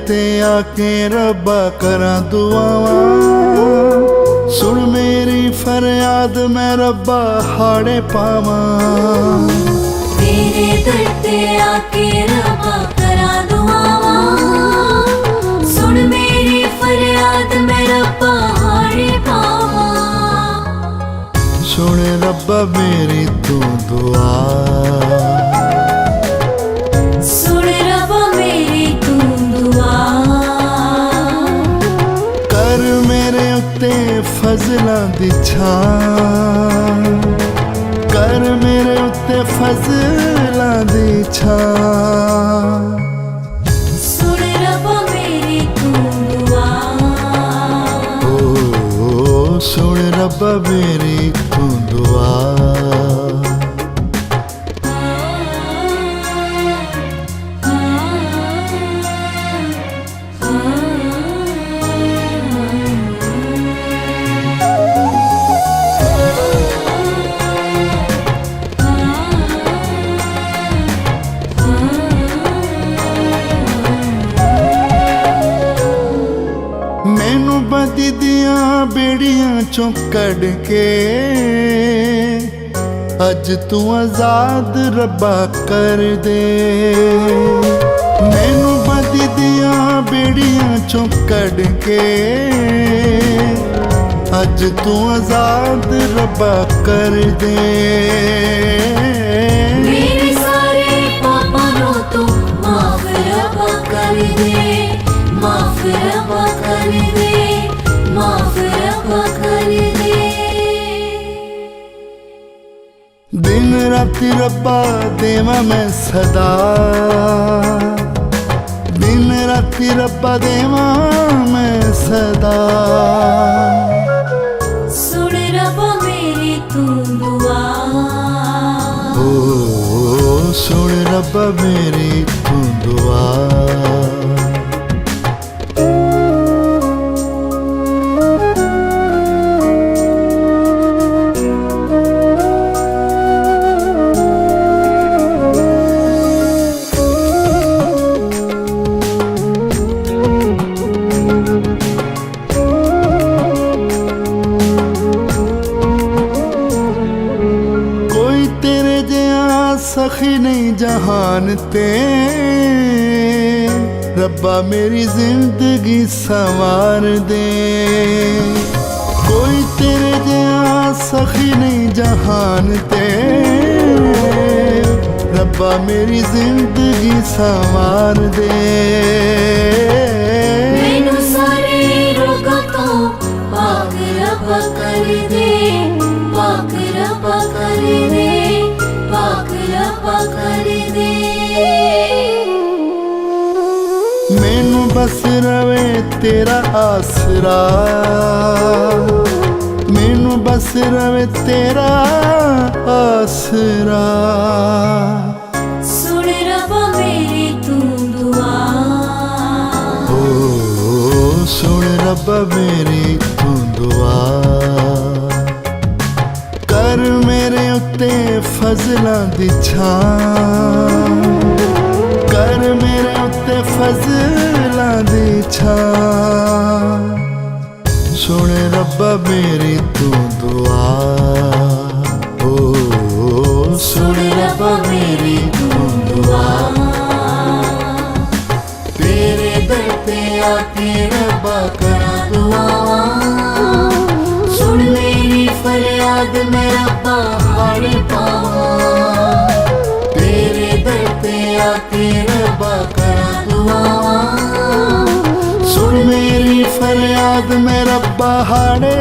ते आके रब्बा करा दुआवां। सुन मेरी फरियाद मैं रब्बा हाड़े पावां। तेरे दर ते आके रब्बा करा दुआवां। सुन मेरी फरियाद मैं रब्बा हाड़े पावां। सुन रब्बा मेरी तू दुआ। सुन रब्बा मेरी तू दुआ। कर मेरे उत्ते फजलां दी छां। कर मेरे उत्ते फजलां दी छां। सुन रब्बा मेरी तू दुआ। सुन रब्बा मेरी तू दुआ। मैनू बदी दियां बेड़ियां चों कड़ के अज तू आजाद रब्बा कर दे। मैनू बदी दियां बेड़ियां चों कड़ के अज तू आजाद रब्बा कर दे। मेरे सारे पापां नूं तू माफ रब्बा कर दे। माफ रब्बा कर दे। माफ रब्बा कर दे। दिन रात रब्बा देवा मैं सदा। दिन रात रब्बा देवा मैं सदा। सुन रब्बा मेरी तू दुआ। सुन रब्बा मेरी तू दुआ। सखी नहीं जहान ते रब्बा मेरी जिंदगी संवार दे। कोई तेरे जैसा सखी नहीं जहान ते रब्बा मेरी जिंदगी संवार दे। मैनू सारे रोगों तो पाक रब्बा कर दे। पाक रब्बा कर दे। पाक रब्बा कर दे। मैनू बस रवे तेरा आसरा। मैनू बस रवे तेरा आसरा। सुन रब्बा मेरी तू दुआ। सुन रब्बा मेरी तू दुआ। कर मेरे उत्ते फजलां दी छां। कर मेरे उत्ते फजलां दी छां। सुन रब्बा मेरी तू दुआ। सुन रब्बा मेरी तू दुआ। तेरे दर पे आके रब्बा करा दुआवां। सुन मेरी फरियाद मैं रब्बा हाड़े पावां। तेरे दर पे आके रब्बा करा दुआवां। सुन मेरी फरियाद मैं रब्बा हाड़े